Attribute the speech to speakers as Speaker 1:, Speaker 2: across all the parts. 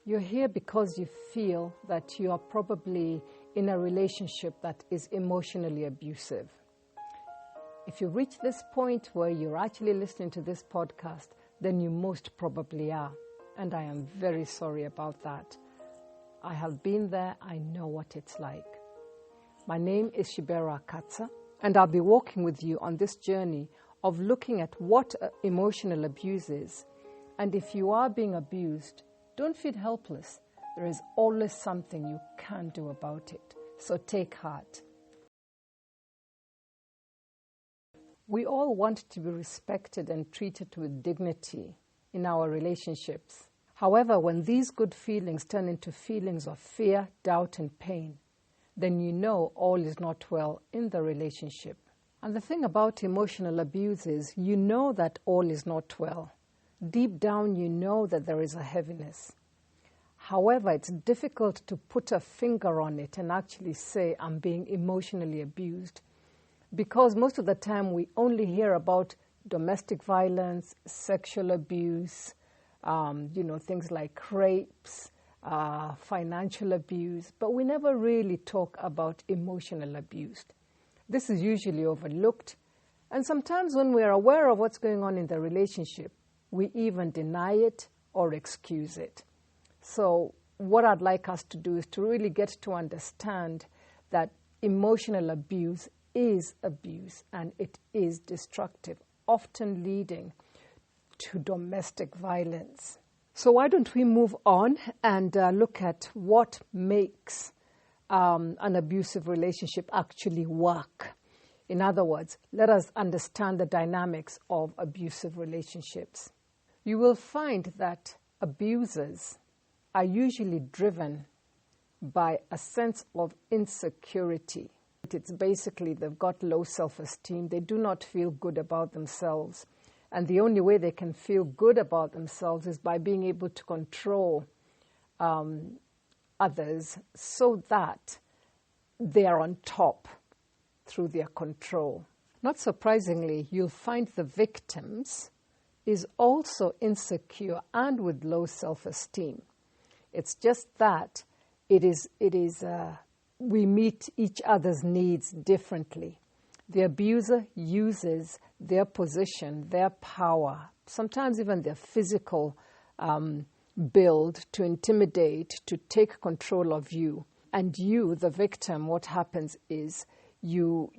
Speaker 1: You're here because you feel that you are probably in a relationship that is emotionally abusive. If you reach this point where you're actually listening to this podcast, then you most probably are. And I am very sorry about that. I have been there. I know what it's like. My name is Shibero Akatsa, and I'll be walking with you on this journey of looking at what emotional abuse is. And if you are being abused, don't feel helpless. There is always something you can do about it. So take heart. We all want to be respected and treated with dignity in our relationships. However, when these good feelings turn into feelings of fear, doubt, and pain, then you know all is not well in the relationship. And the thing about emotional abuse is you know that all is not well. Deep down, you know that there is a heaviness. However, it's difficult to put a finger on it and actually say, I'm being emotionally abused. Because most of the time, we only hear about domestic violence, sexual abuse, things like rapes, financial abuse, but we never really talk about emotional abuse. This is usually overlooked. And sometimes when we're aware of what's going on in the relationship, we even deny it or excuse it. So what I'd like us to do is to really get to understand that emotional abuse is abuse and it is destructive, often leading to domestic violence. So why don't we move on and look at what makes an abusive relationship actually work? In other words, let us understand the dynamics of abusive relationships. You will find that abusers are usually driven by a sense of insecurity. It's basically they've got low self-esteem. They do not feel good about themselves. And the only way they can feel good about themselves is by being able to control others so that they are on top through their control. Not surprisingly, you'll find the victims is also insecure and with low self-esteem. It's just that we meet each other's needs differently. The abuser uses their position, their power, sometimes even their physical build to intimidate, to take control of you. And you, the victim, what happens is you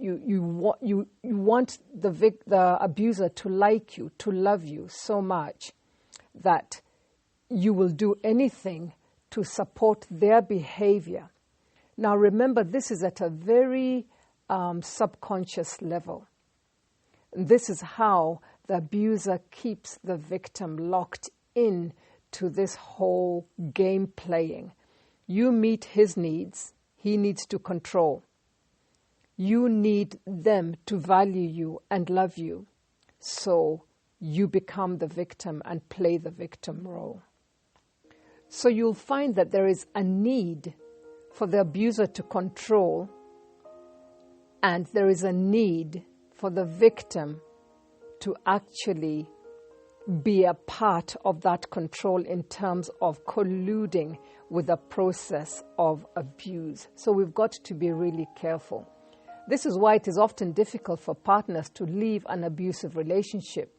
Speaker 1: want the abuser to like you, to love you so much that you will do anything to support their behavior. Now remember, this is at a very subconscious level. This is how the abuser keeps the victim locked in to this whole game playing. You meet his needs, he needs to control. You need them to value you and love you. So you become the victim and play the victim role. So you'll find that there is a need for the abuser to control, and there is a need for the victim to actually be a part of that control in terms of colluding with the process of abuse. So we've got to be really careful. This is why it is often difficult for partners to leave an abusive relationship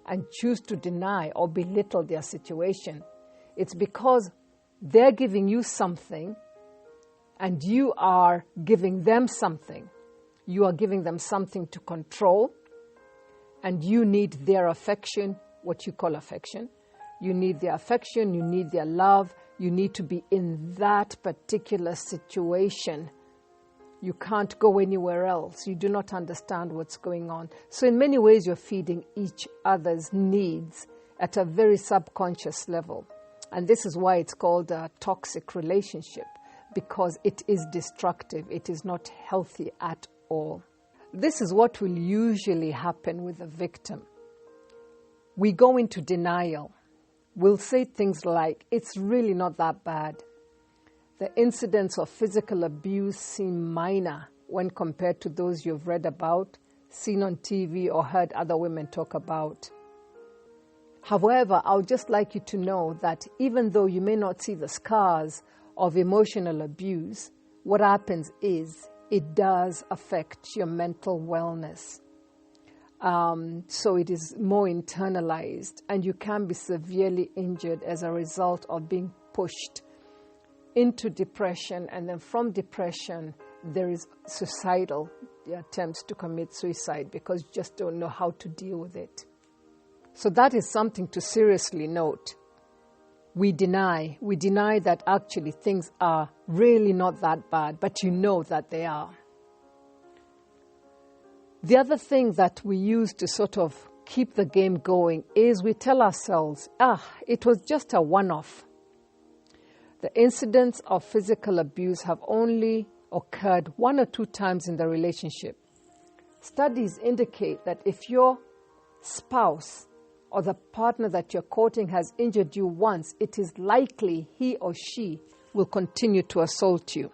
Speaker 1: and choose to deny or belittle their situation. It's because they're giving you something and you are giving them something. You are giving them something to control, and you need their affection, what you call affection. You need their affection, you need their love, you need to be in that particular situation. You can't go anywhere else. You do not understand what's going on. So in many ways, you're feeding each other's needs at a very subconscious level. And this is why it's called a toxic relationship, because it is destructive. It is not healthy at all. This is what will usually happen with a victim. We go into denial. We'll say things like, it's really not that bad. The incidents of physical abuse seem minor when compared to those you've read about, seen on TV, or heard other women talk about. However, I would just like you to know that even though you may not see the scars of emotional abuse, what happens is it does affect your mental wellness. So it is more internalized, and you can be severely injured as a result of being pushed into depression, and then from depression there is suicidal attempts to commit suicide because you just don't know how to deal with it. So that is something to seriously note. We deny that actually things are really not that bad, but you know that they are. The other thing that we use to sort of keep the game going is we tell ourselves, it was just a one-off. The incidents of physical abuse have only occurred 1 or 2 times in the relationship. Studies indicate that if your spouse or the partner that you're courting has injured you once, it is likely he or she will continue to assault you.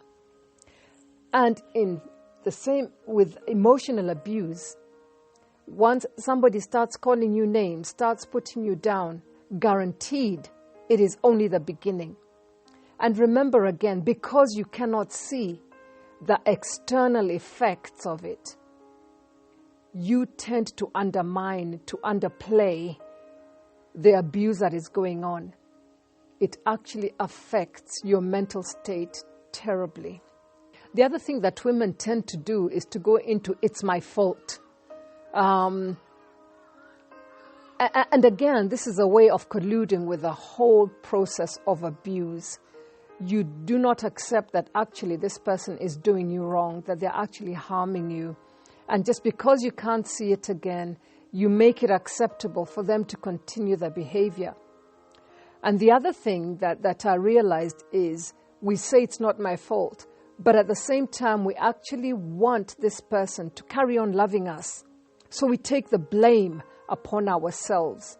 Speaker 1: And in the same with emotional abuse, once somebody starts calling you names, starts putting you down, guaranteed it is only the beginning. And remember again, because you cannot see the external effects of it, you tend to undermine, to underplay the abuse that is going on. It actually affects your mental state terribly. The other thing that women tend to do is to go into, it's my fault. And again, this is a way of colluding with the whole process of abuse. You do not accept that actually this person is doing you wrong, that they're actually harming you. And just because you can't see it again, you make it acceptable for them to continue their behavior. And the other thing that I realized is we say it's not my fault, but at the same time, we actually want this person to carry on loving us. So we take the blame upon ourselves.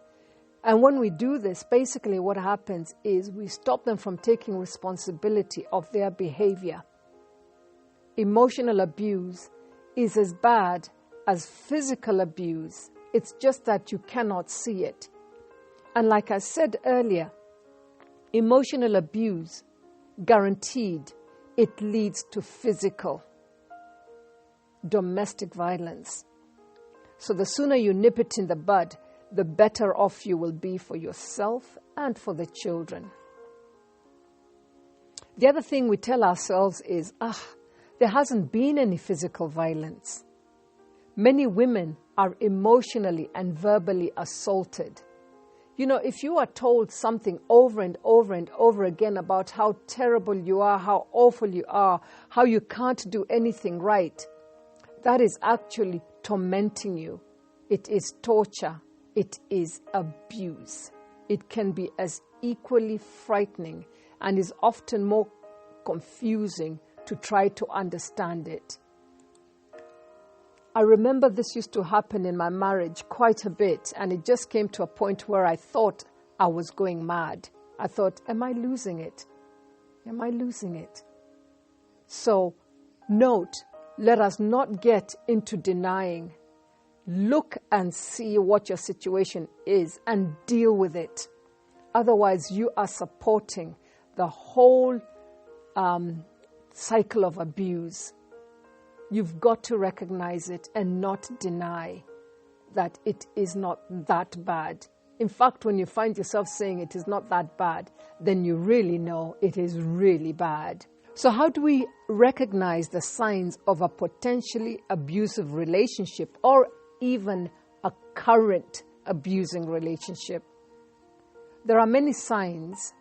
Speaker 1: And when we do this, basically what happens is we stop them from taking responsibility of their behavior. Emotional abuse is as bad as physical abuse. It's just that you cannot see it. And like I said earlier, emotional abuse, guaranteed, it leads to physical, domestic violence. So the sooner you nip it in the bud, the better off you will be for yourself and for the children. The other thing we tell ourselves is, there hasn't been any physical violence. Many women are emotionally and verbally assaulted. You know, if you are told something over and over and over again about how terrible you are, how awful you are, how you can't do anything right, that is actually tormenting you. It is torture. It is abuse. It can be as equally frightening and is often more confusing to try to understand it. I remember this used to happen in my marriage quite a bit, and it just came to a point where I thought I was going mad. I thought, am I losing it? Am I losing it? So, note, let us not get into denying. Look and see what your situation is and deal with it. Otherwise, you are supporting the whole cycle of abuse. You've got to recognize it and not deny that it is not that bad. In fact, when you find yourself saying it is not that bad, then you really know it is really bad. So how do we recognize the signs of a potentially abusive relationship or even a current abusing relationship? There are many signs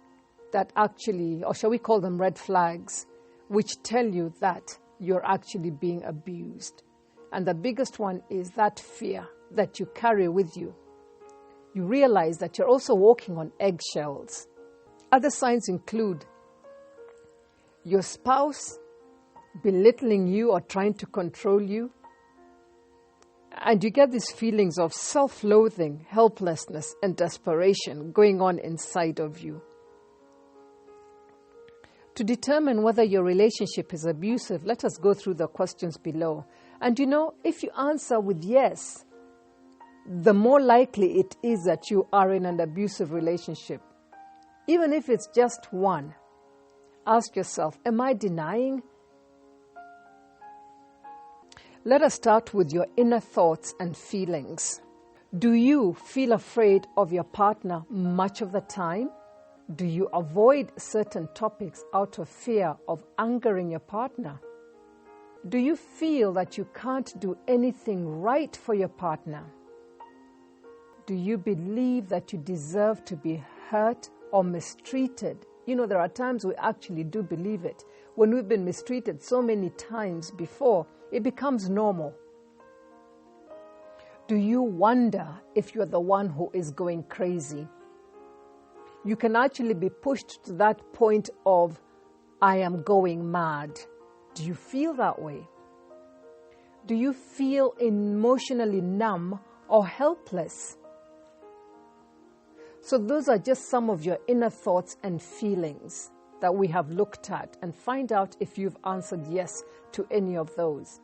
Speaker 1: that actually, or shall we call them red flags, which tell you that you're actually being abused. And the biggest one is that fear that you carry with you. You realize that you're also walking on eggshells. Other signs include your spouse belittling you or trying to control you. And you get these feelings of self-loathing, helplessness, and desperation going on inside of you. To determine whether your relationship is abusive, let us go through the questions below. And you know, if you answer with yes, the more likely it is that you are in an abusive relationship. Even if it's just one, ask yourself, am I denying? Let us start with your inner thoughts and feelings. Do you feel afraid of your partner much of the time? Do you avoid certain topics out of fear of angering your partner? Do you feel that you can't do anything right for your partner? Do you believe that you deserve to be hurt or mistreated? You know, there are times we actually do believe it. When we've been mistreated so many times before, it becomes normal. Do you wonder if you're the one who is going crazy? You can actually be pushed to that point of, I am going mad. Do you feel that way? Do you feel emotionally numb or helpless? So those are just some of your inner thoughts and feelings that we have looked at, and find out if you've answered yes to any of those.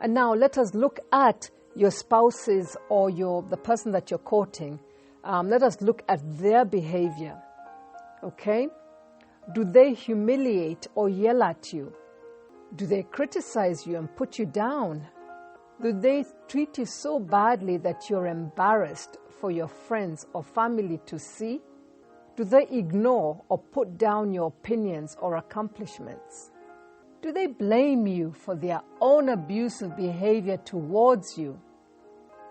Speaker 1: And now let us look at your spouses or the person that you're courting. Let us look at their behavior. Okay? Do they humiliate or yell at you? Do they criticize you and put you down? Do they treat you so badly that you're embarrassed for your friends or family to see? Do they ignore or put down your opinions or accomplishments? Do they blame you for their own abusive behavior towards you?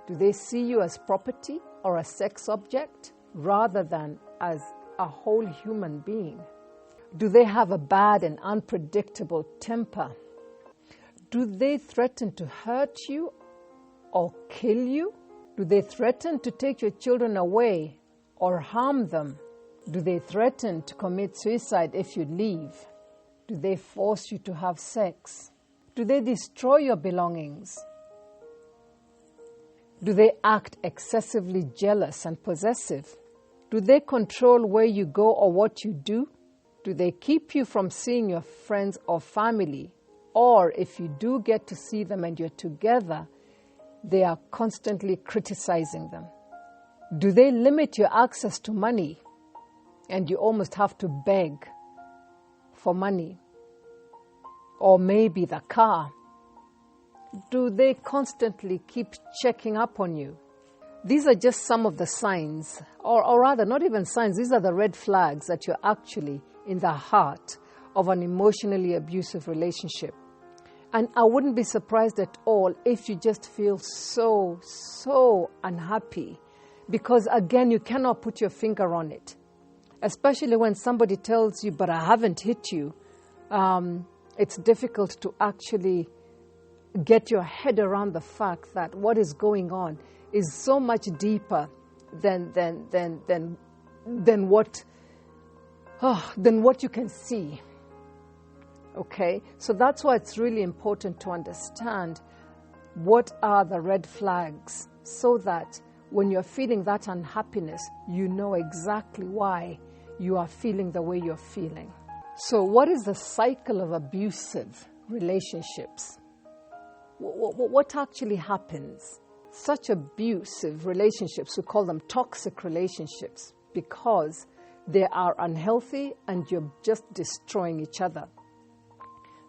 Speaker 1: Do they see you as property or a sex object rather than as a whole human being? Do they have a bad and unpredictable temper? Do they threaten to hurt you or kill you? Do they threaten to take your children away or harm them? Do they threaten to commit suicide if you leave? Do they force you to have sex? Do they destroy your belongings? Do they act excessively jealous and possessive? Do they control where you go or what you do? Do they keep you from seeing your friends or family? Or if you do get to see them and you're together, they are constantly criticizing them? Do they limit your access to money and you almost have to beg for money? Or maybe the car? Do they constantly keep checking up on you? These are just some of the signs, or rather not even signs, these are the red flags that you're actually in the heart of an emotionally abusive relationship. And I wouldn't be surprised at all if you just feel so unhappy, because again, you cannot put your finger on it. Especially when somebody tells you, but I haven't hit you. It's difficult to actually get your head around the fact that what is going on is so much deeper than what you can see. Okay, so that's why it's really important to understand what are the red flags, so that when you're feeling that unhappiness, you know exactly why you are feeling the way you're feeling. So what is the cycle of abusive relationships? What actually happens? Such abusive relationships, we call them toxic relationships, because they are unhealthy and you're just destroying each other.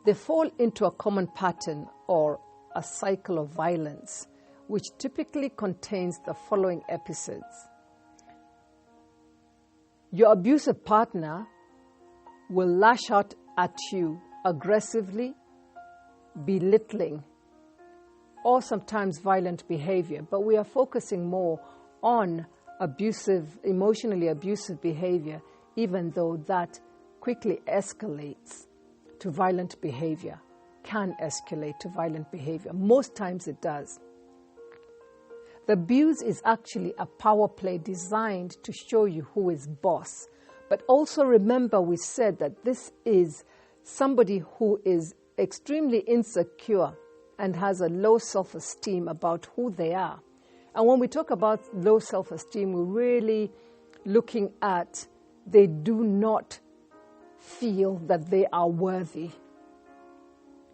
Speaker 1: They fall into a common pattern or a cycle of violence, which typically contains the following episodes. Your abusive partner will lash out at you aggressively, belittling, or sometimes violent behavior. But we are focusing more on emotionally abusive behavior, even though that quickly escalates to violent behavior, can escalate to violent behavior. Most times it does. The abuse is actually a power play designed to show you who is boss. But also remember, we said that this is somebody who is extremely insecure and has a low self-esteem about who they are. And when we talk about low self-esteem, we're really looking at they do not feel that they are worthy.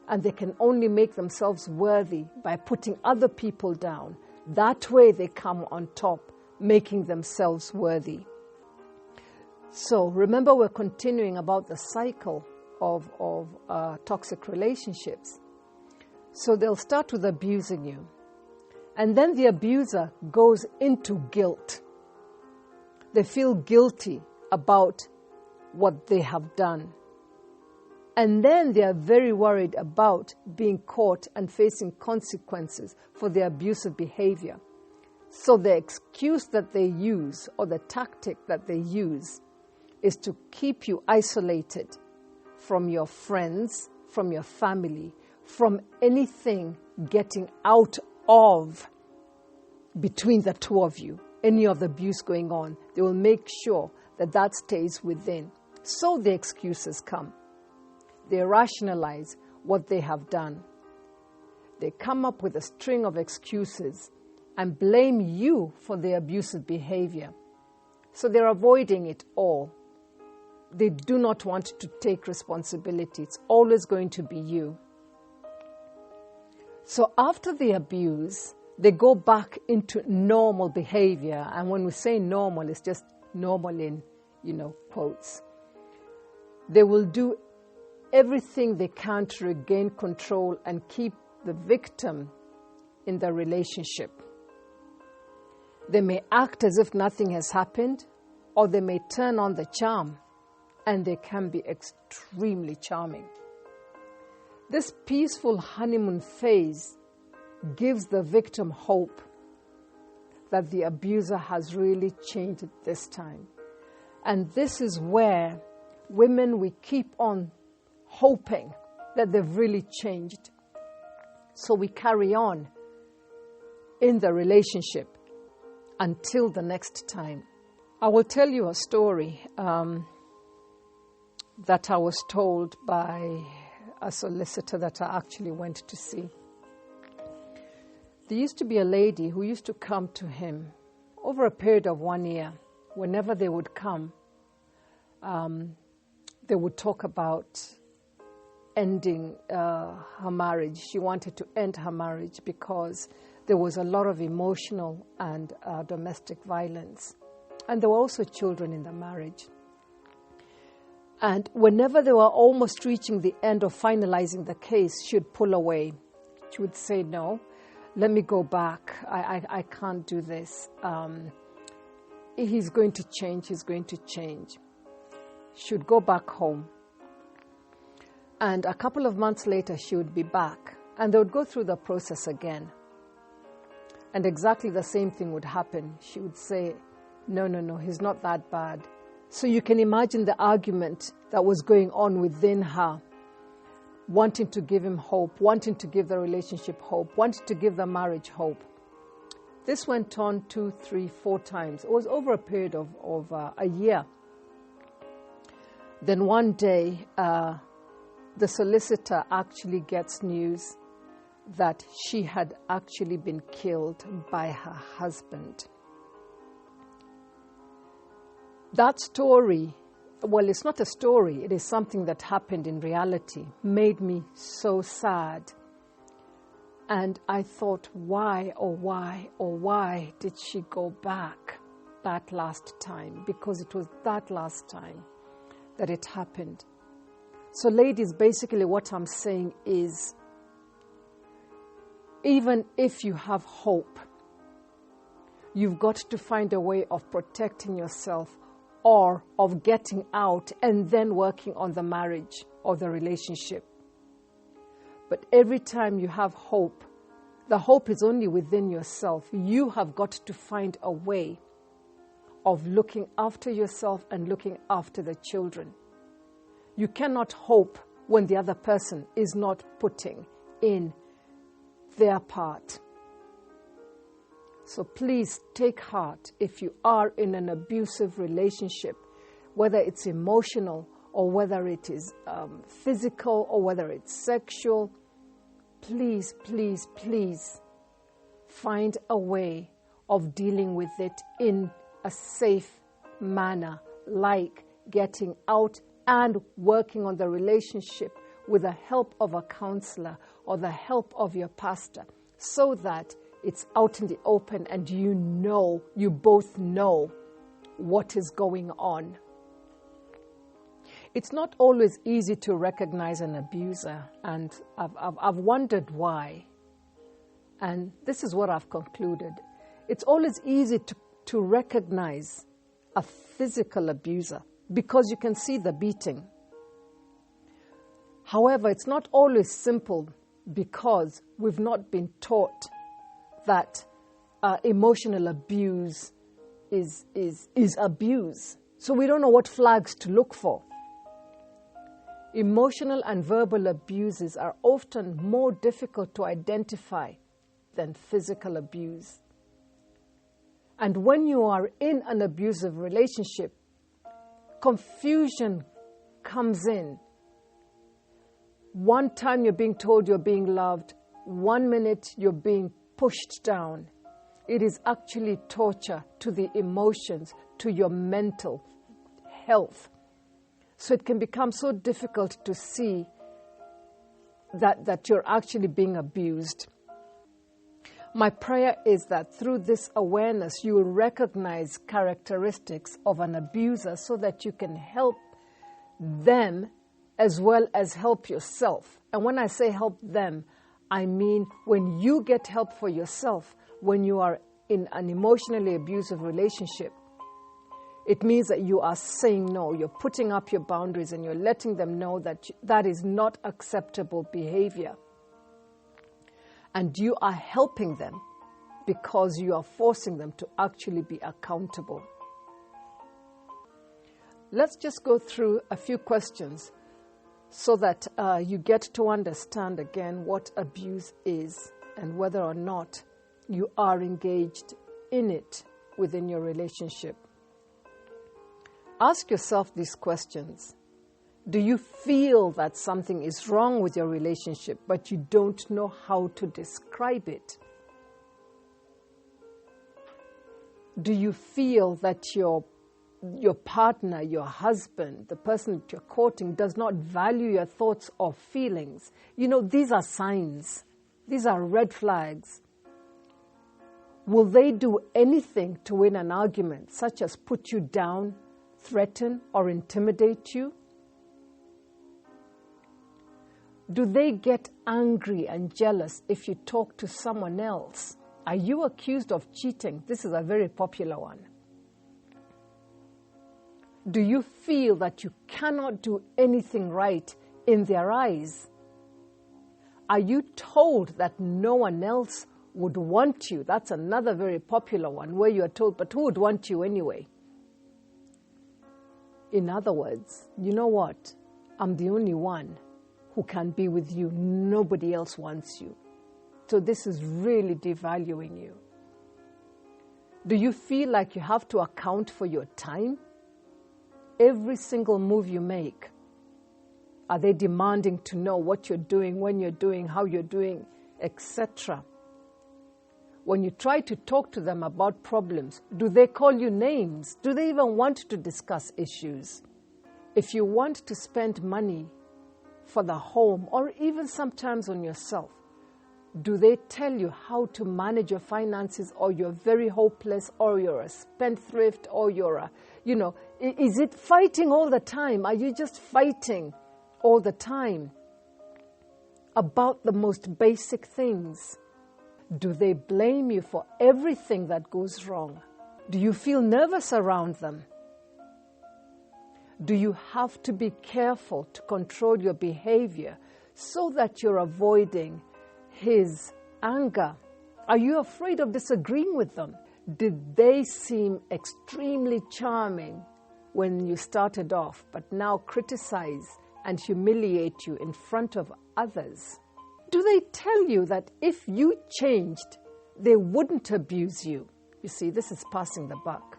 Speaker 1: And they can only make themselves worthy by putting other people down, That way they come on top, making themselves worthy. So remember, we're continuing about the cycle of toxic relationships. So they'll start with abusing you. And then the abuser goes into guilt. They feel guilty about what they have done. And then they are very worried about being caught and facing consequences for their abusive behavior. So the excuse that they use, or the tactic that they use, is to keep you isolated from your friends, from your family, from anything getting out of between the two of you, any of the abuse going on. They will make sure that that stays within. So the excuses come. They rationalize what they have done. They come up with a string of excuses and blame you for their abusive behavior. So they're avoiding it all. They do not want to take responsibility. It's always going to be you. So after the abuse, they go back into normal behavior. And when we say normal, it's just normal in, quotes. They will do everything they can to regain control and keep the victim in the relationship. They may act as if nothing has happened, or they may turn on the charm, and they can be extremely charming. This peaceful honeymoon phase gives the victim hope that the abuser has really changed this time. And this is where women, we keep on hoping that they've really changed. So we carry on in the relationship until the next time. I will tell you a story that I was told by a solicitor that I actually went to see. There used to be a lady who used to come to him over a period of 1 year. Whenever they would come, they would talk about ending her marriage. She wanted to end her marriage because there was a lot of emotional and domestic violence. And there were also children in the marriage. And whenever they were almost reaching the end of finalizing the case, she would pull away. She would say, no, let me go back. I can't do this. He's going to change. He's going to change. She would go back home. And a couple of months later, she would be back. And they would go through the process again. And exactly the same thing would happen. She would say, no, he's not that bad. So you can imagine the argument that was going on within her, wanting to give him hope, wanting to give the relationship hope, wanting to give the marriage hope. This went on 2, 3, 4 times. It was over a period of a year. Then one day, the solicitor actually gets news that she had actually been killed by her husband. That story, well, it's not a story, it is something that happened in reality, made me so sad. And I thought, why did she go back that last time? Because it was that last time that it happened. So ladies, basically what I'm saying is, even if you have hope, you've got to find a way of protecting yourself or of getting out and then working on the marriage or the relationship. But every time you have hope, the hope is only within yourself. You have got to find a way of looking after yourself and looking after the children. You cannot hope when the other person is not putting in their part. So please take heart if you are in an abusive relationship, whether it's emotional or whether it is physical or whether it's sexual. Please, please, please find a way of dealing with it in a safe manner, like getting out and working on the relationship with the help of a counselor or the help of your pastor, so that it's out in the open and you both know what is going on. It's not always easy to recognize an abuser, and I've wondered why. And this is what I've concluded. It's always easy to recognize a physical abuser because you can see the beating. However, it's not always simple because we've not been taught that emotional abuse is abuse. So we don't know what flags to look for. Emotional and verbal abuses are often more difficult to identify than physical abuse. And when you are in an abusive relationship, confusion comes in. One time you're being told you're being loved, 1 minute you're being pushed down. It is actually torture to the emotions, to your mental health. So it can become so difficult to see that you're actually being abused. My prayer is that through this awareness, you will recognize characteristics of an abuser so that you can help them as well as help yourself. And when I say help them, I mean when you get help for yourself, when you are in an emotionally abusive relationship, it means that you are saying no, you're putting up your boundaries and you're letting them know that that is not acceptable behavior. And you are helping them because you are forcing them to actually be accountable. Let's just go through a few questions so that you get to understand again what abuse is and whether or not you are engaged in it within your relationship. Ask yourself these questions. Do you feel that something is wrong with your relationship, but you don't know how to describe it? Do you feel that your partner, your husband, the person that you're courting does not value your thoughts or feelings? You know, these are signs. These are red flags. Will they do anything to win an argument, such as put you down, threaten, or intimidate you? Do they get angry and jealous if you talk to someone else? Are you accused of cheating? This is a very popular one. Do you feel that you cannot do anything right in their eyes? Are you told that no one else would want you? That's another very popular one where you are told, but who would want you anyway? In other words, you know what? I'm the only one who can be with you. Nobody else wants you. So this is really devaluing you. Do you feel like you have to account for your time? Every single move you make, are they demanding to know what you're doing, when you're doing, how you're doing, etc.? When you try to talk to them about problems, do they call you names? Do they even want to discuss issues? If you want to spend money for the home or even sometimes on yourself, do they tell you how to manage your finances, or you're very hopeless, or you're a spendthrift, or you're a, is it fighting all the time? Are you just fighting all the time about the most basic things? Do they blame you for everything that goes wrong? Do you feel nervous around them? Do you have to be careful to control your behavior so that you're avoiding his anger? Are you afraid of disagreeing with them? Did they seem extremely charming when you started off, but now criticize and humiliate you in front of others? Do they tell you that if you changed, they wouldn't abuse you? You see, this is passing the buck.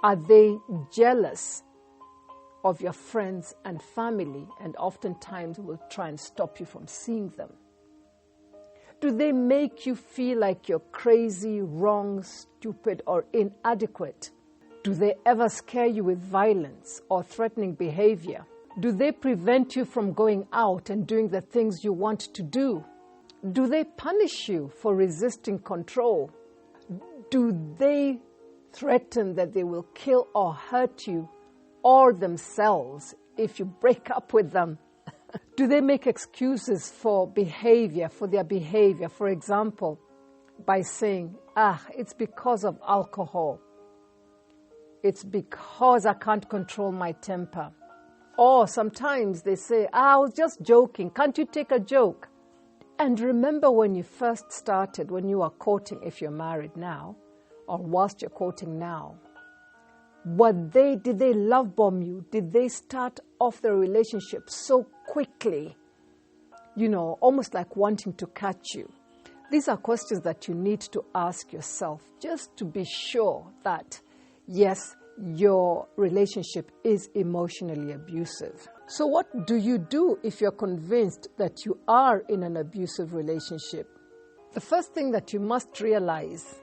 Speaker 1: Are they jealous of your friends and family, and oftentimes will try and stop you from seeing them? Do they make you feel like you're crazy, wrong, stupid, or inadequate? Do they ever scare you with violence or threatening behavior? Do they prevent you from going out and doing the things you want to do? Do they punish you for resisting control? Do they threaten that they will kill or hurt you or themselves if you break up with them? Do they make excuses for their behavior? For example, by saying, it's because of alcohol. It's because I can't control my temper. Or sometimes they say, I was just joking. Can't you take a joke? And remember when you first started, when you are courting, if you're married now, or whilst you're courting now, did they love bomb you? Did they start off the relationship so quickly, almost like wanting to catch you? These are questions that you need to ask yourself just to be sure that, yes, your relationship is emotionally abusive. So what do you do if you're convinced that you are in an abusive relationship? The first thing that you must realize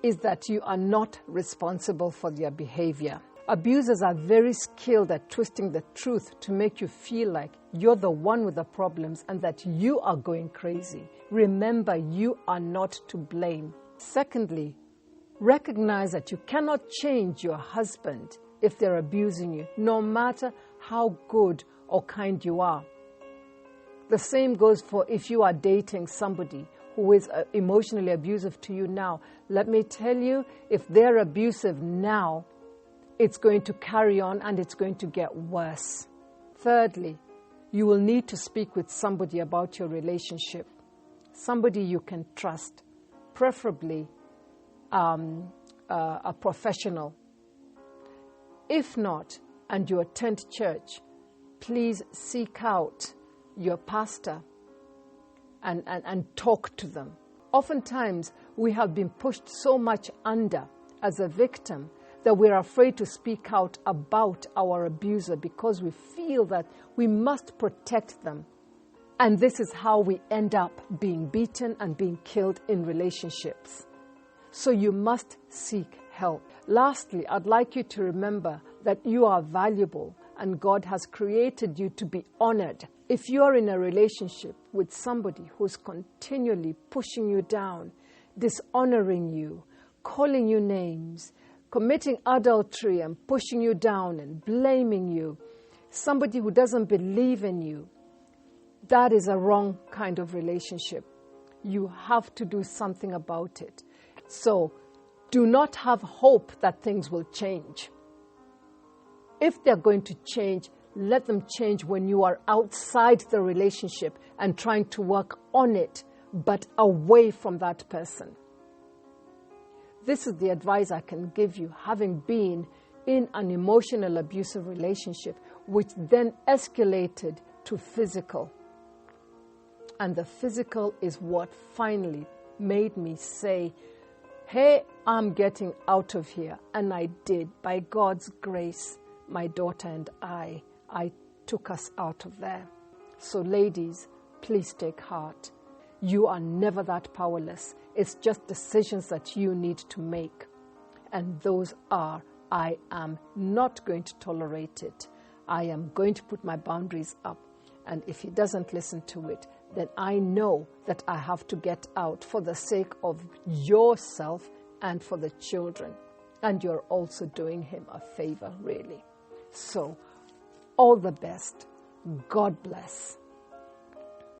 Speaker 1: is that you are not responsible for their behavior. Abusers are very skilled at twisting the truth to make you feel like you're the one with the problems and that you are going crazy. Remember, you are not to blame. Secondly, recognize that you cannot change your husband if they're abusing you, no matter how good or kind you are. The same goes for if you are dating somebody who is emotionally abusive to you now. Let me tell you, if they're abusive now, it's going to carry on and it's going to get worse. Thirdly, you will need to speak with somebody about your relationship, somebody you can trust, preferably a professional. If not, and you attend church, please seek out your pastor and talk to them. Oftentimes, we have been pushed so much under as a victim that we're afraid to speak out about our abuser because we feel that we must protect them. And this is how we end up being beaten and being killed in relationships. So you must seek help. Lastly, I'd like you to remember that you are valuable and God has created you to be honored. If you are in a relationship with somebody who's continually pushing you down, dishonoring you, calling you names, committing adultery and pushing you down and blaming you, somebody who doesn't believe in you, that is a wrong kind of relationship. You have to do something about it. So do not have hope that things will change. If they're going to change, let them change when you are outside the relationship and trying to work on it, but away from that person. This is the advice I can give you, having been in an emotional abusive relationship, which then escalated to physical. And the physical is what finally made me say, hey, I'm getting out of here. And I did. By God's grace, my daughter and I took us out of there. So ladies, please take heart. You are never that powerless. It's just decisions that you need to make. And those are, I am not going to tolerate it. I am going to put my boundaries up. And if he doesn't listen to it, then I know that I have to get out for the sake of yourself and for the children. And you're also doing him a favor, really. So, all the best. God bless.